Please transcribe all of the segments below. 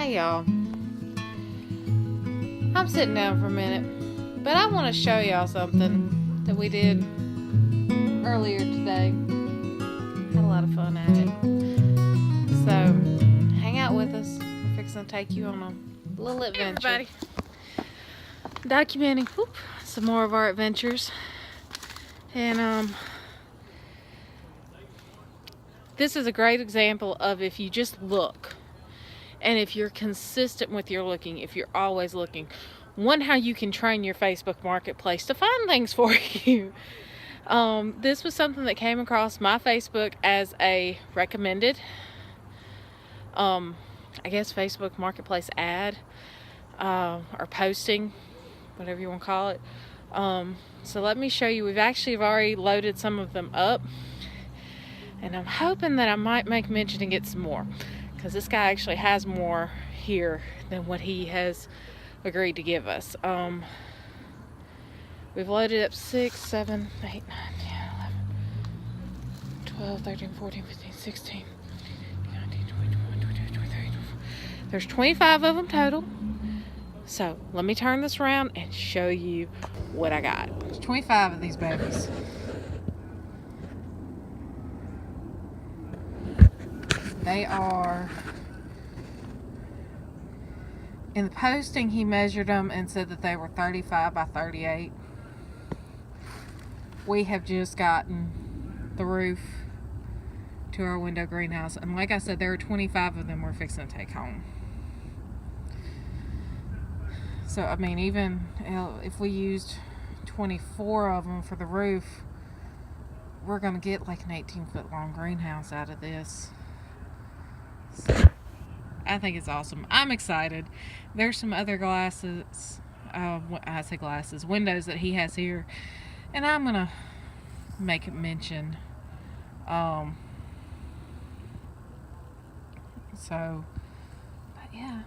Hey y'all, I'm sitting down for a minute, but I want to show y'all something that we did earlier today. Had a lot of fun at it. So, hang out with us. We're fixing to take you on a little adventure. Everybody. Documenting some more of our adventures. And this is a great example of if you just look. And if you're consistent with your looking, if you're always looking, one, how you can train your Facebook marketplace to find things for you. This was something that came across my Facebook as a recommended, I guess, Facebook marketplace ad or posting, whatever you want to call it. So let me show you. We've already loaded some of them up, and I'm hoping that I might make mention and get some more. Because this guy actually has more here than what he has agreed to give us. We've loaded up 6, 7, 8, 9, 10, 11, 12, 13, 14, 15, 16, 19, 20, 21, 22, 23, 24. There's 25 of them total. So let me turn this around and show you what I got. There's 25 of these babies. They are, in the posting he measured them and said that they were 35 by 38. We have just gotten the roof to our window greenhouse, and like I said, there are 25 of them we're fixing to take home. So I mean, even if we used 24 of them for the roof, we're gonna get like an 18-foot long greenhouse out of this. So, I think it's awesome. I'm excited. There's some other windows that he has here, and I'm gonna make a mention. But yeah,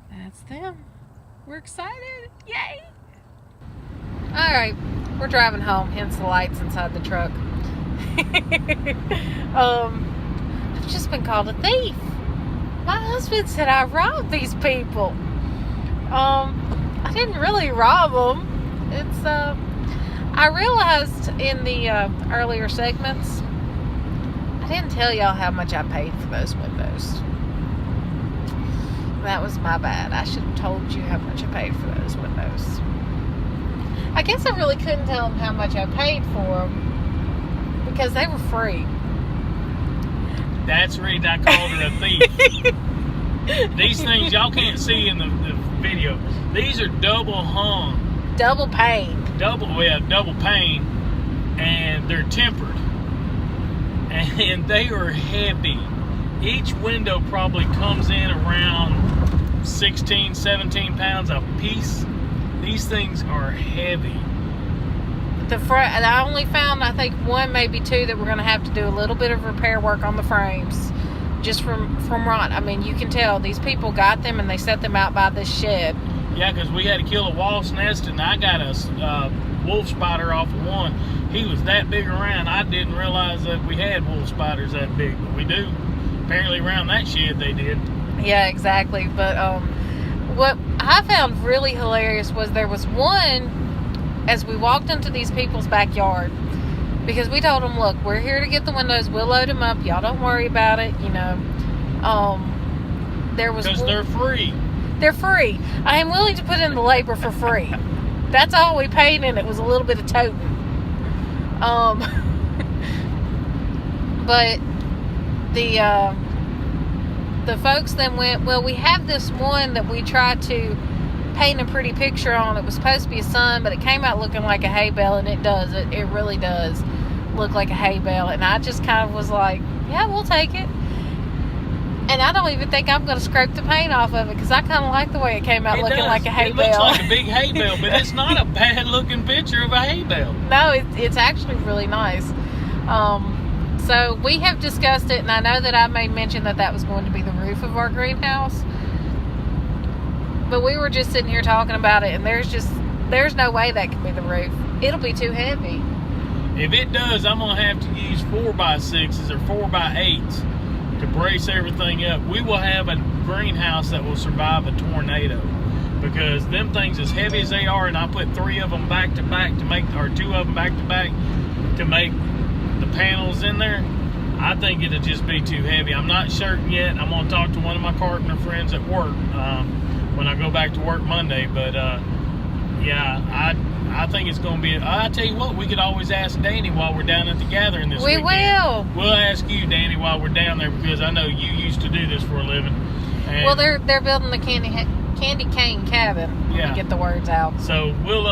that's them. We're excited. Yay! All right, we're driving home. Hence the lights inside the truck. I've just been called a thief. My husband said I robbed these people. I didn't really rob them. It's I realized in the earlier segments, I didn't tell y'all how much I paid for those windows. That was my bad. I should have told you how much I paid for those windows. I guess I really couldn't tell them how much I paid for them, because they were free. That's the reason I called her a thief. These things y'all can't see in the video. These are double hung. Double pane. Double pane. And they're tempered. And they are heavy. Each window probably comes in around 16, 17 pounds a piece. These things are heavy. I only found, I think, one, maybe two, that we're going to have to do a little bit of repair work on the frames. Just from rot. I mean, you can tell these people got them and they set them out by this shed. Yeah, because we had to kill a wasp nest, and I got a wolf spider off of one. He was that big around. I didn't realize that we had wolf spiders that big, but we do. Apparently around that shed they did. Yeah, exactly. But what I found really hilarious was there was one, as we walked into these people's backyard, because we told them, look, we're here to get the windows, we'll load them up, y'all don't worry about it, you know. There was, because they're free. They're free. I am willing to put in the labor for free. That's all we paid, and it was a little bit of toting. But the folks then went, well, we have this one that we tried to paint a pretty picture on. It was supposed to be a sun, but it came out looking like a hay bale, and it does. It really does look like a hay bale. And I just kind of was like, yeah, we'll take it. And I don't even think I'm going to scrape the paint off of it, because I kind of like the way it came out looking like a hay bale. It looks like a big hay bale, but it's not a bad looking picture of a hay bale. No, it's actually really nice. So we have discussed it, and I know that I made mention that was going to be the roof of our greenhouse. But we were just sitting here talking about it, and there's no way that could be the roof. It'll be too heavy. If it does, I'm going to have to use 4x6s or 4x8s to brace everything up. We will have a greenhouse that will survive a tornado, because them things, as heavy as they are, and I put 3 of them back to back to make, or 2 of them back to back to make the panels in there, I think it'll just be too heavy. I'm not certain yet. I'm gonna talk to one of my carpenter friends at work when I go back to work Monday. But yeah, I think it's gonna be. I tell you what, we could always ask Danny while we're down at the gathering this weekend. We will. We'll ask you, Danny, while we're down there, because I know you used to do this for a living. And well, they're building the candy cane cabin. Yeah. To get the words out. So we'll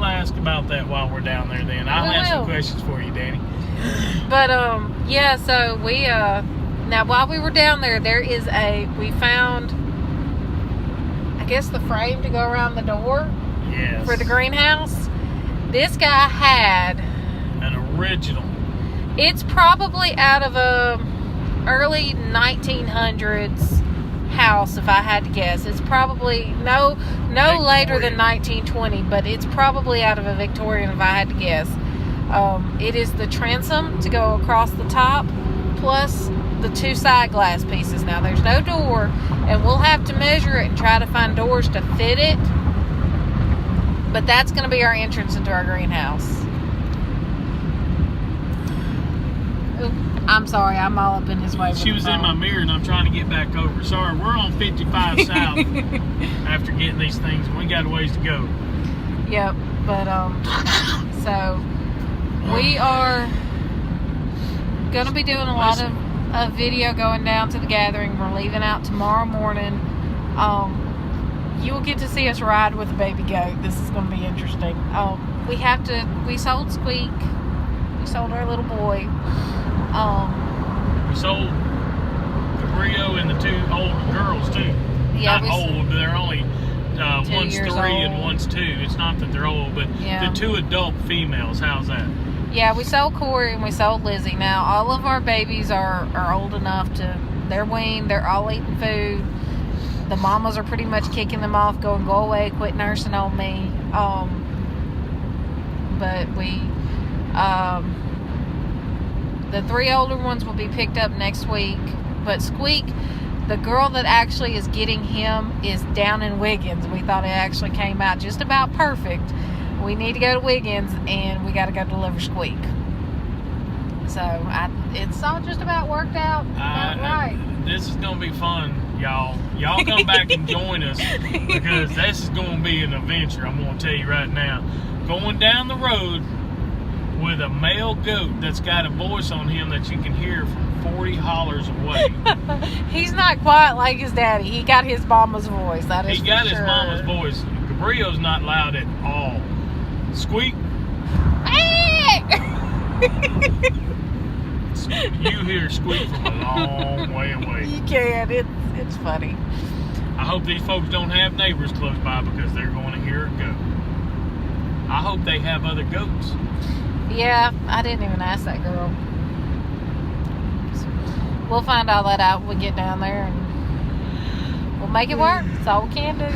ask about that while we're down there. Then I'll have some questions for you, Danny. But yeah. So we now while we were down there, we found, I guess, the frame to go around the door. Yes. For the greenhouse. This guy had an original. It's probably out of a early 1900s house, if I had to guess. It's probably no Victorian. Later than 1920, but it's probably out of a Victorian, if I had to guess. It is the transom to go across the top, plus the 2 side glass pieces. Now there's no door, and we'll have to measure it and try to find doors to fit it. But that's going to be our entrance into our greenhouse. Oop, I'm sorry, I'm all up in his way. She was in my mirror, and I'm trying to get back over. Sorry, we're on 55 South after getting these things. We got a ways to go. Yep, but so we are going to be doing a lot of video going down to the gathering. We're leaving out tomorrow morning. You will get to see us ride with a baby goat. This is going to be interesting. We sold Squeak. We sold our little boy. We sold Cabrillo and the 2 old girls too. Yeah, not old, they're only one's 3 and one's 2. It's not that they're old, but the 2 adult females. How's that? Yeah, we sold Corey and we sold Lizzie. Now all of our babies are old enough they're weaned. They're all eating food. The mamas are pretty much kicking them off, going, go away, quit nursing on me. But the 3 older ones will be picked up next week. But Squeak, the girl that actually is getting him, is down in Wiggins. We thought it actually came out just about perfect. We need to go to Wiggins, and we got to go deliver Squeak. So it's all just about worked out. Right. This is going to be fun, y'all. Y'all come back and join us, because this is going to be an adventure. I'm going to tell you right now. Going down the road with a male goat that's got a voice on him that you can hear from 40 hollers away. He's not quite like his daddy. He got his mama's voice. That is He got for his sure. mama's voice. Cabrillo's not loud at all. Squeak. You hear Squeak from a long way away. You can. It's funny. I hope these folks don't have neighbors close by, because they're going to hear it go. I hope they have other goats. Yeah, I didn't even ask that girl. We'll find all that out when we get down there, and we'll make it work. That's all we can do.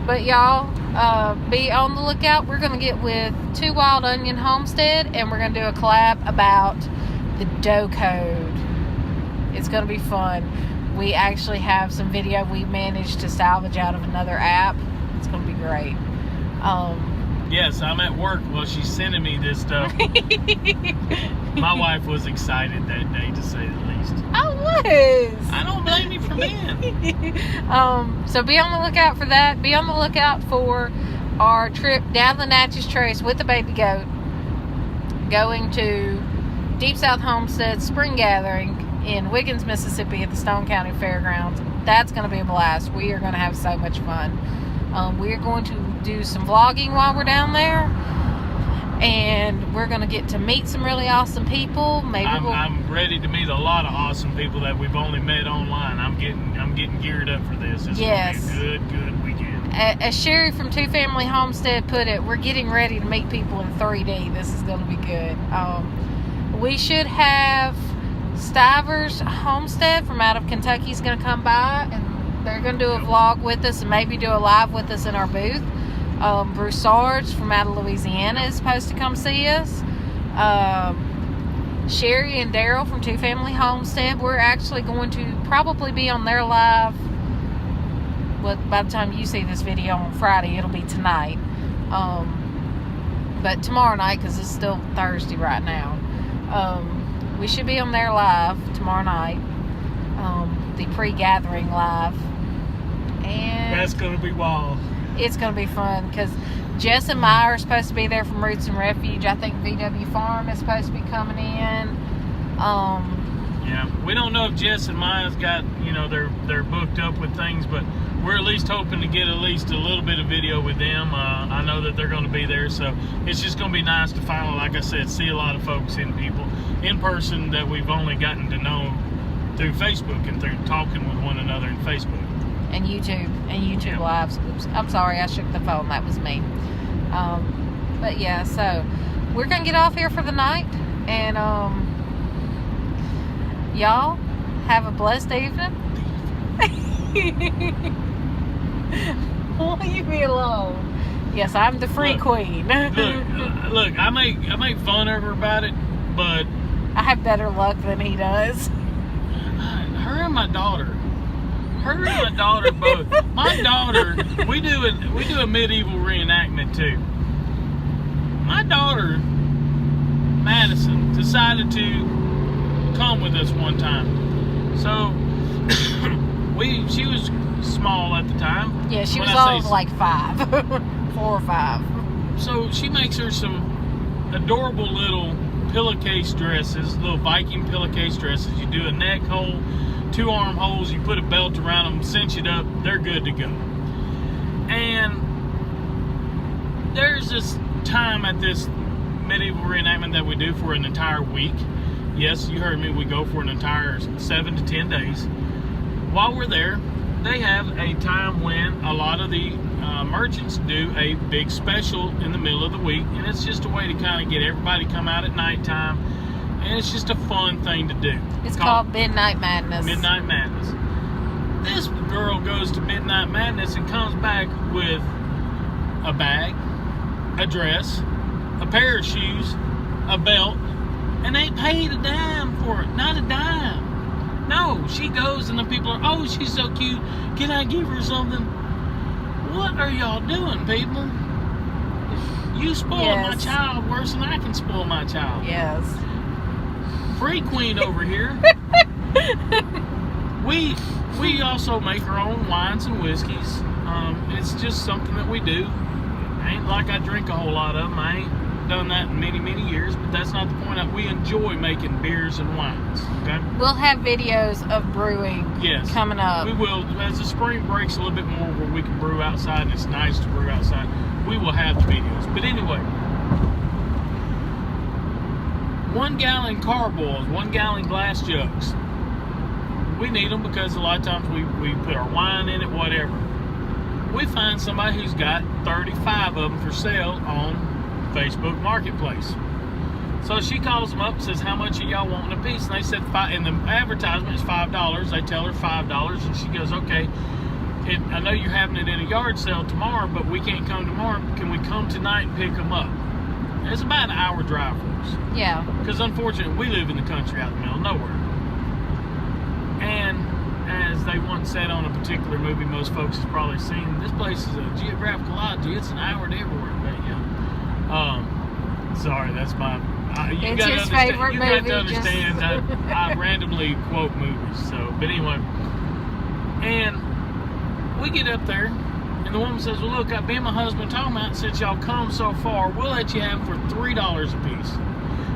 But y'all, be on the lookout. We're going to get with 2 Wild Onion Homestead, and we're going to do a collab about the dough code. It's going to be fun. We actually have some video we managed to salvage out of another app. It's going to be great. Yes, I'm at work while she's sending me this stuff. My wife was excited that day, to say the least. I was. I don't blame you for being. So be on the lookout for that. Be on the lookout for our trip down the Natchez Trace with the baby goat, going to Deep South Homestead Spring Gathering in Wiggins, Mississippi at the Stone County Fairgrounds. That's going to be a blast. We are going to have so much fun. We're going to do some vlogging while we're down there, and we're going to get to meet some really awesome people. Maybe I'm ready to meet a lot of awesome people that we've only met online. I'm getting geared up for this. It's going to be a good weekend. As Sherry from Two Family Homestead put it, we're getting ready to meet people in 3D. This is going to be good. We should have Stivers Homestead from out of Kentucky is going to come by, and they're going to do a vlog with us and maybe do a live with us in our booth. Broussard's from out of Louisiana is supposed to come see us. Sherry and Daryl from Two Family Homestead. We're actually going to probably be on their live. Well, by the time you see this video on Friday, it'll be tonight. But tomorrow night, because it's still Thursday right now, we should be on their live tomorrow night. The pre-gathering live. And that's going to be wild. It's going to be fun because Jess and Miles are supposed to be there from Roots and Refuge. I think VW Farm is supposed to be coming in. Yeah, we don't know if Jess and Miles got, they're booked up with things, but we're at least hoping to get at least a little bit of video with them. I know that they're going to be there, so it's just going to be nice to finally, like I said, see a lot of folks and people in person that we've only gotten to know through Facebook and through talking with one another in Facebook. And YouTube lives. Oops, I'm sorry, I shook the phone. That was me. But yeah, so we're gonna get off here for the night, and y'all have a blessed evening. Will you be alone? Yes, I'm the free queen. Look, I make fun of her about it, but I have better luck than he does. Her and my daughter both. My daughter, we do a medieval reenactment too. My daughter, Madison, decided to come with us one time. So she was small at the time. Yeah, she was all like 5, 4 or 5. So she makes her some adorable little pillowcase dresses, little Viking pillowcase dresses. You do a neck hole, 2 arm holes, you put a belt around them, cinch it up, they're good to go. And there's this time at this medieval reenactment that we do for an entire week. Yes, you heard me, we go for an entire 7 to 10 days. While we're there, they have a time when a lot of the merchants do a big special in the middle of the week, and it's just a way to kind of get everybody come out at nighttime, and it's just a fun thing to do. It's called Midnight Madness. Midnight Madness. This girl goes to Midnight Madness and comes back with a bag, a dress, a pair of shoes, a belt, and ain't paid a dime for it. Not a dime. No, she goes and the people are, oh, she's so cute. Can I give her something? What are y'all doing, people? You spoil my child worse than I can spoil my child. Yes. Free queen over here. We also make our own wines and whiskeys. It's just something that we do. Ain't like I drink a whole lot of them. I ain't done that in many, many years, but that's not the point. We enjoy making beers and wines. Okay. We'll have videos of brewing coming up. We will. As the spring breaks a little bit more where we can brew outside, and it's nice to brew outside, we will have the videos. But anyway, 1 gallon carboys, 1 gallon glass jugs. We need them because a lot of times we put our wine in it, whatever. We find somebody who's got 35 of them for sale on Facebook Marketplace. So she calls them up and says, how much are y'all wanting a piece? And they said, and the advertisement is $5. They tell her $5, and she goes, okay, I know you're having it in a yard sale tomorrow, but we can't come tomorrow. Can we come tonight and pick them up? And it's about an hour drive for us. Yeah. Because unfortunately, we live in the country out in the middle of nowhere. And as they once said on a particular movie most folks have probably seen, this place is a geographical oddity. It's an hour to everywhere. But yeah. Sorry, that's my... it's his favorite movie. You got to understand, I randomly quote movies. So, but anyway. And we get up there, and the woman says, well, look, me and my husband talking about, since y'all come so far, we'll let you have them for $3 a piece.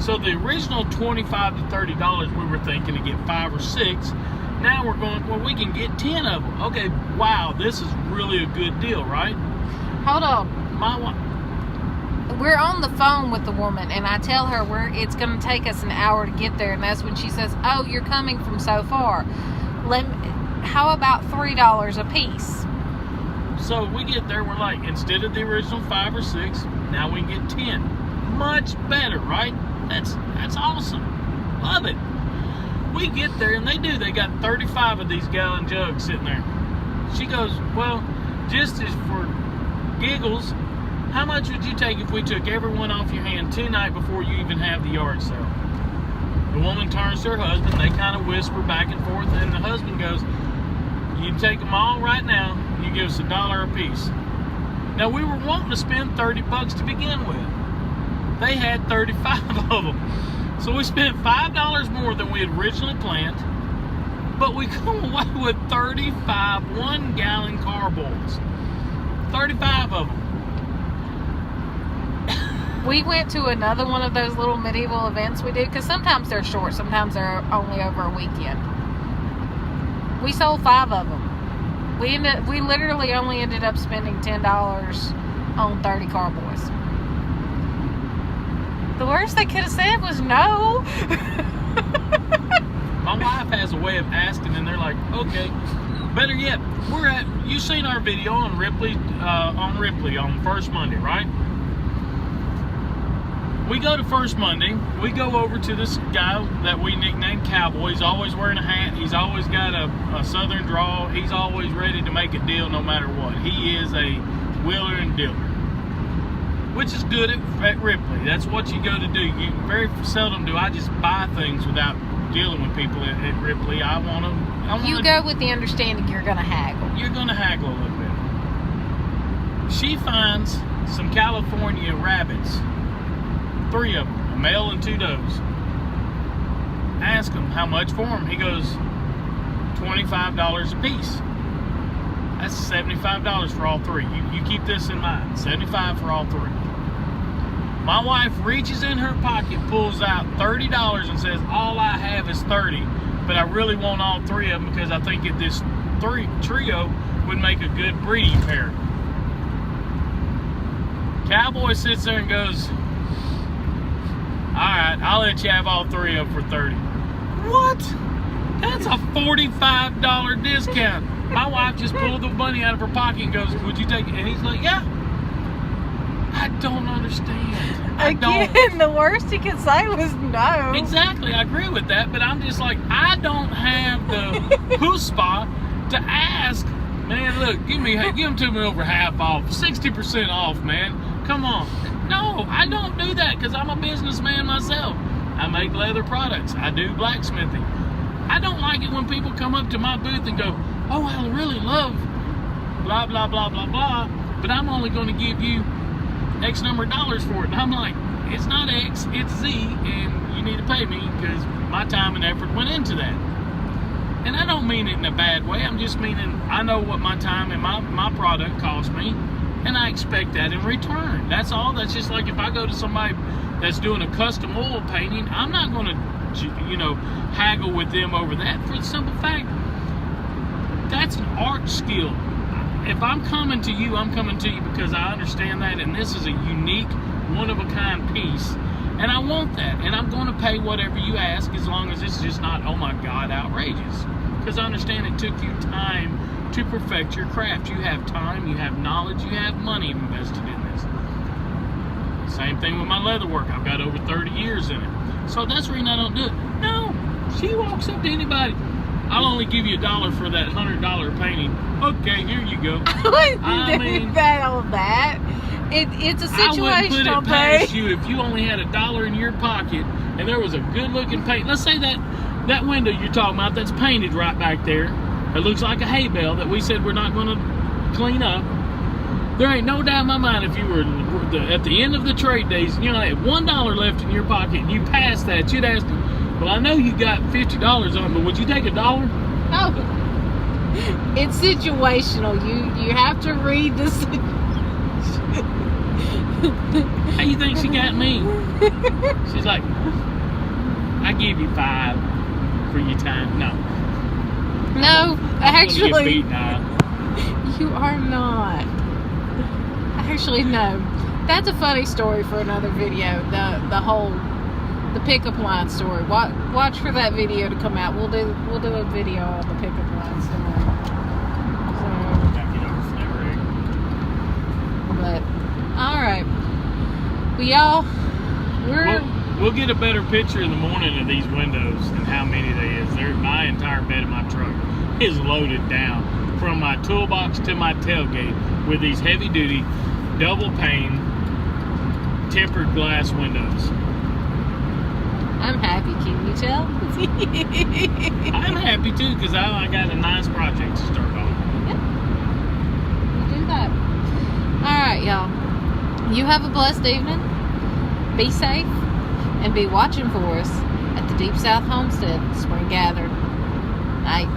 So the original $25 to $30 we were thinking to get 5 or 6. Now we're going, well, we can get 10 of them. Okay, wow, this is really a good deal, right? Hold on. We're on the phone with the woman, and I tell her it's going to take us an hour to get there, and that's when she says, oh, you're coming from so far. How about $3 a piece? So we get there, we're like, instead of the original 5 or 6, now we can get 10. Much better, right? That's awesome. Love it. We get there, and they got 35 of these gallon jugs sitting there. She goes, well, just as for giggles, how much would you take if we took every one off your hand tonight before you even have the yard sale? The woman turns to her husband. They kind of whisper back and forth, and the husband goes, "You take them all right now. You give us $1 a piece." Now, we were wanting to spend 30 bucks to begin with. They had 35 of them. So we spent $5 more than we had originally planned, but we come away with 35 one-gallon carboys. 35 of them. We went to another one of those little medieval events we do, because sometimes they're short, sometimes they're only over a weekend. We sold 5 of them. We literally only ended up spending $10 on 30 carboys. The worst they could have said was no. My wife has a way of asking, and they're like, "Okay." Better yet, you seen our video on Ripley on First Monday, right? We go to First Monday. We go over to this guy that we nicknamed Cowboy. He's always wearing a hat. He's always got a southern drawl. He's always ready to make a deal no matter what. He is a wheeler and dealer, which is good at Ripley. That's what you go to do. You very seldom do I just buy things without dealing with people at Ripley. You go with the understanding you're going to haggle. You're going to haggle a little bit. She finds some California rabbits. 3 of them, a male and 2 does. Ask him how much for them. He goes, $25 a piece. That's $75 for all 3. You keep this in mind. $75 for all 3. My wife reaches in her pocket, pulls out $30 and says, "All I have is 30, but I really want all 3 of them because I think this trio would make a good breeding pair." Cowboy sits there and goes, "All right, I'll let you have all 3 of them for 30. What? That's a $45 discount. My wife just pulled the money out of her pocket and goes, "Would you take it?" And he's like, "Yeah." I don't understand. The worst he could say was no. Exactly, I agree with that, but I'm just like, I don't have the chutzpah to ask, "Man, look, give them to me over half off, 60% off, man. Come on." No, I don't do that because I'm a businessman myself. I make leather products. I do blacksmithing. I don't like it when people come up to my booth and go, "Oh, I really love blah, blah, blah, blah, blah, but I'm only going to give you X number of dollars for it." And I'm like, it's not X, it's Z, and you need to pay me because my time and effort went into that. And I don't mean it in a bad way. I'm just meaning I know what my time and my product cost me, and I expect that in return. That's all. That's just like if I go to somebody that's doing a custom oil painting, I'm not going to, haggle with them over that for the simple fact that's an art skill. If I'm coming to you, I'm coming to you because I understand that, and this is a unique, one-of-a-kind piece, and I want that, and I'm going to pay whatever you ask as long as it's just not, oh my God, outrageous. Because I understand it took you time to perfect your craft. You have time, you have knowledge, you have money invested in this. Same thing with my leather work. I've got over 30 years in it. So that's the reason I don't do it. No, she walks up to anybody, "I'll only give you $1 for that $100 painting." Okay, here you go. I mean, that. It's a situational I wouldn't put it past you if you only had $1 in your pocket and there was a good-looking paint. Let's say that window you're talking about that's painted right back there. It looks like a hay bale that we said we're not going to clean up. There ain't no doubt in my mind if you were at the end of the trade days, and you only had $1 left in your pocket, and you passed that, you'd ask them, "Well, I know you got $50 on it, but would you take $1?" Oh, it's situational. You have to read the situation. How you think she got me? She's like, "I give you 5 for your time." No, actually, get beat now. You are not. Actually, no. That's a funny story for another video. The pickup line story. Watch for that video to come out. We'll do a video on the pickup line story. But all right, we'll get a better picture in the morning of these windows and how many there is. My entire bed of my truck is loaded down from my toolbox to my tailgate with these heavy duty double pane tempered glass windows. I'm happy, can you tell? I'm happy too because I got a nice project to start on. Yep. You do that. Alright, y'all. You have a blessed evening. Be safe. And be watching for us at the Deep South Homestead Spring Gathering. Night.